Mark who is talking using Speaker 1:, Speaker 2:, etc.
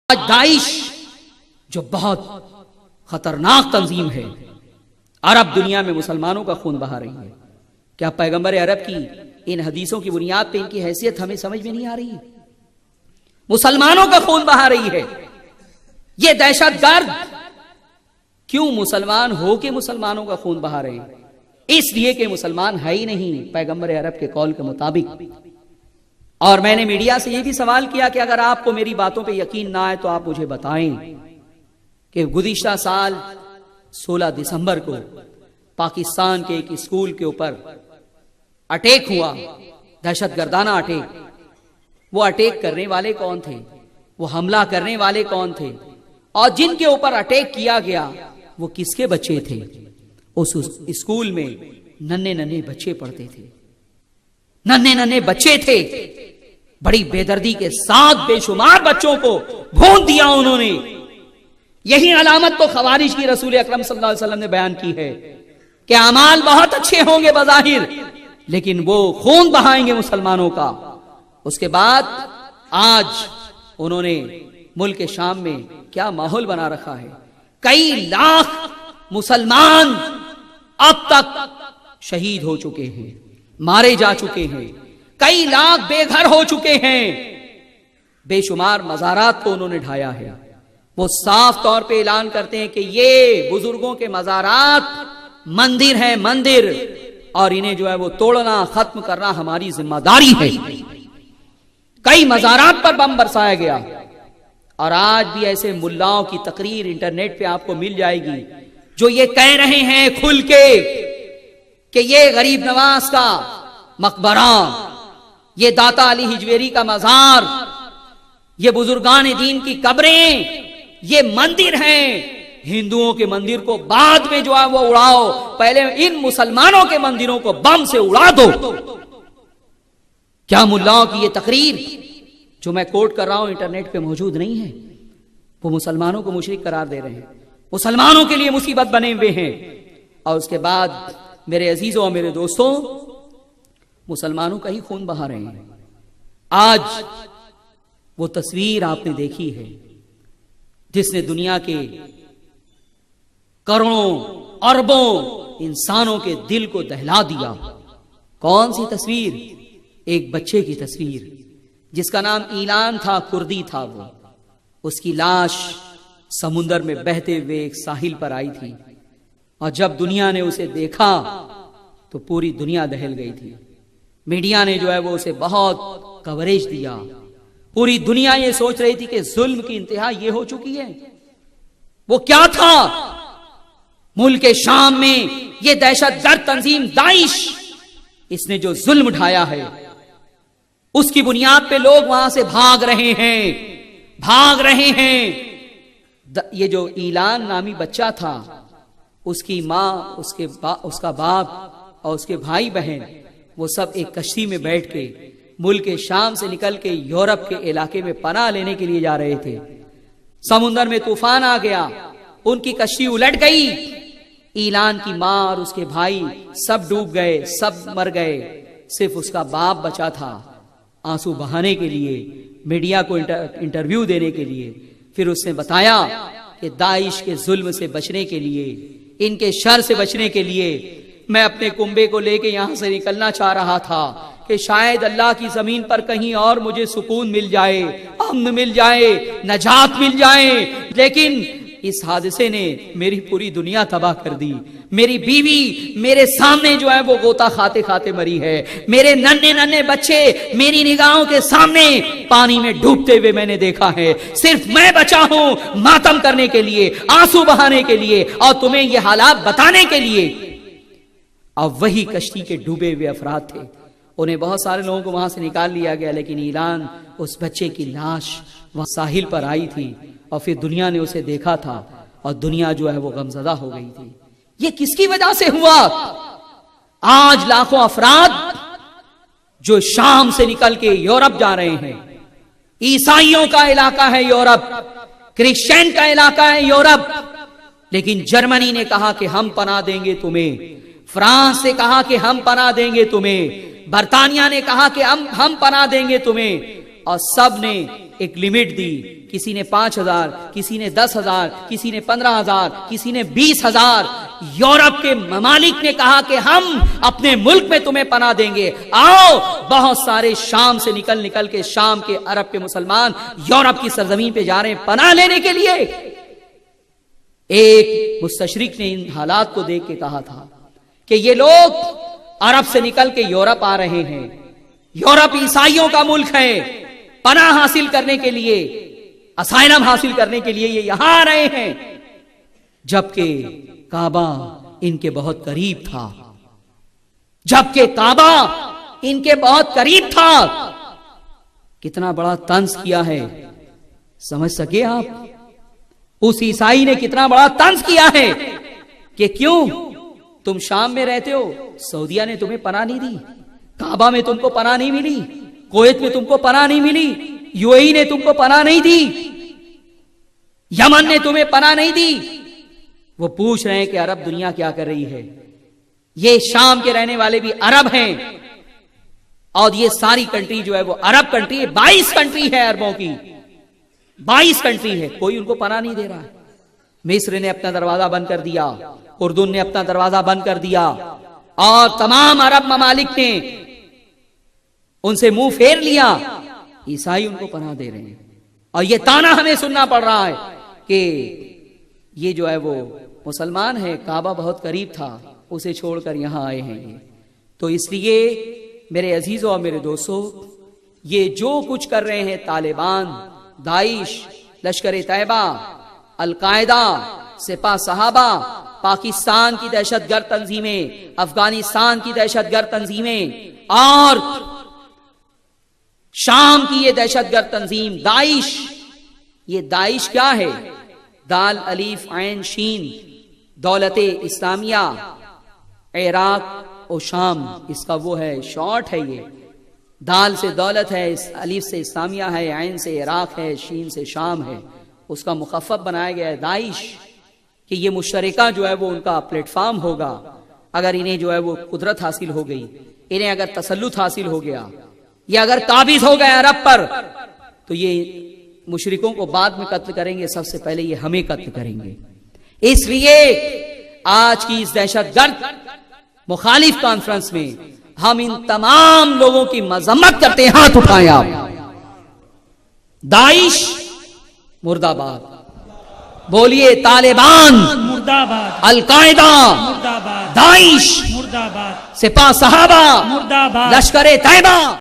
Speaker 1: آج داعش جو بہت خطرناک تنظیم ہے، عرب دنیا میں مسلمانوں کا خون بہا رہی ہے. کیا پیغمبر عرب کی ان حدیثوں کی بنیاد پہ ان کی حیثیت ہمیں سمجھ میں نہیں آ رہی؟ مسلمانوں کا خون بہا رہی ہے یہ دہشت گرد. کیوں مسلمان ہو کے مسلمانوں کا خون بہا رہے ہیں؟ اس لیے کہ مسلمان ہے ہی نہیں پیغمبر عرب کے قول کے مطابق. اور میں نے میڈیا سے یہ بھی سوال کیا کہ اگر آپ کو میری باتوں پہ یقین نہ آئے تو آپ مجھے بتائیں کہ گزشتہ سال 16 دسمبر کو پاکستان کے ایک اسکول کے اوپر اٹیک ہوا، دہشت گردانہ اٹیک. وہ اٹیک کرنے والے کون تھے؟ وہ حملہ کرنے والے کون تھے؟ اور جن کے اوپر اٹیک کیا گیا وہ کس کے بچے تھے؟ اس اسکول میں ننھے ننھے بچے پڑھتے تھے، ننھے ننھے بچے تھے. بڑی بے دردی کے ساتھ بے شمار بچوں کو بھون دیا انہوں نے. یہی علامت تو خوارج کی رسول اکرم صلی اللہ علیہ وسلم نے بیان کی ہے کہ اعمال بہت اچھے ہوں گے بظاہر، لیکن وہ خون بہائیں گے مسلمانوں کا. اس کے بعد آج انہوں نے ملک شام میں کیا ماحول بنا رکھا ہے. کئی لاکھ مسلمان اب تک شہید ہو چکے ہیں، مارے جا چکے ہیں، کئی لاکھ بے گھر ہو چکے ہیں، بے شمار مزارات کو انہوں نے ڈھایا ہے. وہ صاف طور پہ اعلان کرتے ہیں کہ یہ بزرگوں کے مزارات مندر ہیں، مندر، اور انہیں جو ہے وہ توڑنا ختم کرنا ہماری ذمہ داری ہے. کئی مزارات پر بم برسایا گیا. اور آج بھی ایسے ملاؤں کی تقریر انٹرنیٹ پہ آپ کو مل جائے گی جو یہ کہہ رہے ہیں کھل کے کہ یہ غریب نواز کا مقبرہ، یہ داتا علی حجویری کا مزار، یہ بزرگان دین کی قبریں، یہ مندر ہیں. ہندوؤں کے مندر کو بعد میں جو ہے وہ اڑاؤ، پہلے ان مسلمانوں کے مندروں کو بم سے اڑا دو. کیا ملاؤں کی یہ تقریر جو میں کوٹ کر رہا ہوں انٹرنیٹ پہ موجود نہیں ہے؟ وہ مسلمانوں کو مشرک قرار دے رہے ہیں، مسلمانوں کے لیے مصیبت بنے ہوئے ہیں. اور اس کے بعد میرے عزیزوں اور میرے دوستوں، مسلمانوں کا ہی خون بہا رہے ہیں. آج وہ تصویر آپ نے دیکھی ہے جس نے دنیا کے کروڑوں اربوں انسانوں کے دل کو دہلا دیا. کون سی تصویر؟ ایک بچے کی تصویر جس کا نام ایلان تھا، کردی تھا. وہ اس کی لاش سمندر میں بہتے ہوئے ایک ساحل پر آئی تھی، اور جب دنیا نے اسے دیکھا تو پوری دنیا دہل گئی تھی. میڈیا نے جو ہے وہ اسے بہت کوریج دیا. پوری دنیا یہ سوچ رہی تھی کہ ظلم کی انتہا یہ ہو چکی ہے. وہ کیا تھا؟ ملک شام میں یہ دہشت گرد تنظیم داعش، اس نے جو ظلم ڈھایا ہے اس کی بنیاد پہ لوگ وہاں سے بھاگ رہے ہیں. یہ جو ایلان نامی بچہ تھا، اس کی ماں، اس کا باپ اور اس کے بھائی بہن، وہ سب ایک کشتی میں بیٹھ کے ملک شام سے نکل کے یورپ کے علاقے میں پناہ لینے کے لیے جا رہے تھے. سمندر میں طوفان آ گیا، ان کی کشتی الٹ گئی. ایلان کی ماں اور اس کے بھائی سب ڈوب گئے، سب مر گئے. صرف اس کا باپ بچا تھا آنسو بہانے کے لیے، میڈیا کو انٹرویو دینے کے لیے. پھر اس نے بتایا کہ داعش کے ظلم سے بچنے کے لیے، ان کے شر سے بچنے کے لیے میں اپنے کنبے کو لے کے یہاں سے نکلنا چاہ رہا تھا کہ شاید اللہ کی زمین پر کہیں اور مجھے سکون مل جائے، امن مل جائے، نجات مل جائے. لیکن اس حادثے نے میری پوری دنیا تباہ کر دی. میری بیوی میرے سامنے جو ہے وہ غوطہ کھاتے کھاتے مری ہے. میرے ننھے ننھے بچے میری نگاہوں کے سامنے پانی میں ڈوبتے ہوئے میں نے دیکھا ہے. صرف میں بچا ہوں ماتم کرنے کے لیے، آنسو بہانے کے لیے، اور تمہیں یہ حالات بتانے کے لیے. اب وہی کشتی کے ڈوبے ہوئے افراد تھے. انہیں بہت سارے لوگوں کو وہاں سے نکال لیا گیا، لیکن ایلان اس بچے کی لاش وہاں ساحل پر آئی تھی، اور پھر دنیا نے اسے دیکھا تھا اور دنیا جو ہے وہ غمزدہ ہو گئی تھی. یہ کس کی وجہ سے ہوا؟ آج لاکھوں افراد جو شام سے نکل کے یورپ جا رہے ہیں. عیسائیوں کا علاقہ ہے یورپ، کرسچین کا علاقہ ہے یورپ، لیکن جرمنی نے کہا کہ ہم پناہ دیں گے تمہیں، فرانس نے کہا کہ ہم پناہ دیں گے تمہیں، برطانیہ نے کہا کہ ہم پناہ دیں گے تمہیں، اور سب نے ایک لمٹ دی، کسی نے 5,000، کسی نے 10,000، کسی نے 15,000، کسی نے 20,000۔ یورپ کے ممالک نے کہا کہ ہم اپنے ملک میں تمہیں پناہ دیں گے، آؤ۔ بہت سارے شام سے نکل کے، شام کے عرب کے مسلمان یورپ کی سرزمین پہ جا رہے ہیں پناہ لینے کے لیے۔ ایک مستشرق نے ان حالات کو دیکھ کے کہا تھا کہ یہ لوگ عرب سے نکل کے یورپ آ رہے ہیں، یورپ عیسائیوں کا ملک ہے، پناہ حاصل کرنے کے لیے، اسائلم حاصل کرنے کے لیے یہ یہاں آ رہے ہیں، جبکہ کعبہ ان کے بہت قریب تھا، جبکہ کعبہ ان کے بہت قریب تھا۔ کتنا بڑا طنز کیا ہے، سمجھ سکے آپ؟ اس عیسائی نے کتنا بڑا طنز کیا ہے کہ کیوں تم شام میں رہتے ہو، سعودیہ نے تمہیں پناہ نہیں دی، کعبہ میں تم کو پناہ نہیں ملی، کویت میں تم کو پناہ نہیں ملی، یو اے ای نے تم کو پناہ نہیں دی، یمن نے تمہیں پناہ نہیں دی۔ وہ پوچھ رہے ہیں کہ عرب دنیا کیا کر رہی ہے؟ یہ شام کے رہنے والے بھی عرب ہیں، اور یہ ساری کنٹری جو ہے وہ عرب کنٹری ہے، 22 کنٹری ہے عربوں کی، 22 کنٹری ہے، کوئی ان کو پناہ نہیں دے رہا ہے۔ مصر نے اپنا دروازہ بند کر دیا، اردن نے اپنا دروازہ بند کر دیا، اور تمام عرب ممالک نے ان سے منہ پھیر لیا، عیسائی ان کو پناہ دے رہے ہیں، اور یہ تانا ہمیں سننا پڑ رہا ہے کہ یہ جو ہے وہ مسلمان ہے، کعبہ بہت قریب تھا، اسے چھوڑ کر یہاں آئے ہیں یہ۔ تو اس لیے میرے عزیزوں اور میرے دوستوں، یہ جو کچھ کر رہے ہیں طالبان، داعش، لشکر طیبہ، القاعدہ، سپاہ صحابہ، پاکستان کی دہشت گرد تنظیمیں، افغانستان کی دہشت گرد تنظیمیں، اور شام کی یہ دہشت گرد تنظیم داعش۔ یہ داعش کیا ہے؟ دال الف عین شین، دولت اسلامیہ، عراق و شام، اس کا وہ ہے شارٹ ہے، یہ دال سے دولت ہے، الف سے اسلامیہ ہے، عین سے عراق ہے، شین سے شام ہے، اس کا مخفف بنایا گیا ہے داعش، کہ یہ مشترکہ جو ہے وہ ان کا پلیٹ فارم ہوگا۔ اگر انہیں جو ہے وہ قدرت حاصل ہو گئی، انہیں اگر تسلط حاصل ہو گیا، یا اگر قابض ہو گئے عرب پر، تو یہ مشرکوں کو بعد میں قتل کریں گے، سب سے پہلے یہ ہمیں قتل کریں گے۔ اس لیے آج کی اس دہشت گرد مخالف کانفرنس میں ہم ان تمام لوگوں کی مذمت کرتے ہیں۔ ہاتھ اٹھائیں آپ۔ داعش مرد آباد، بولیے طالبان
Speaker 2: مرد آباد،
Speaker 1: القاعدہ
Speaker 2: مرد آباد،
Speaker 1: داعش
Speaker 2: مرد آباد،
Speaker 1: سپاہ صحابہ
Speaker 2: مرد آباد،
Speaker 1: لشکر طیبہ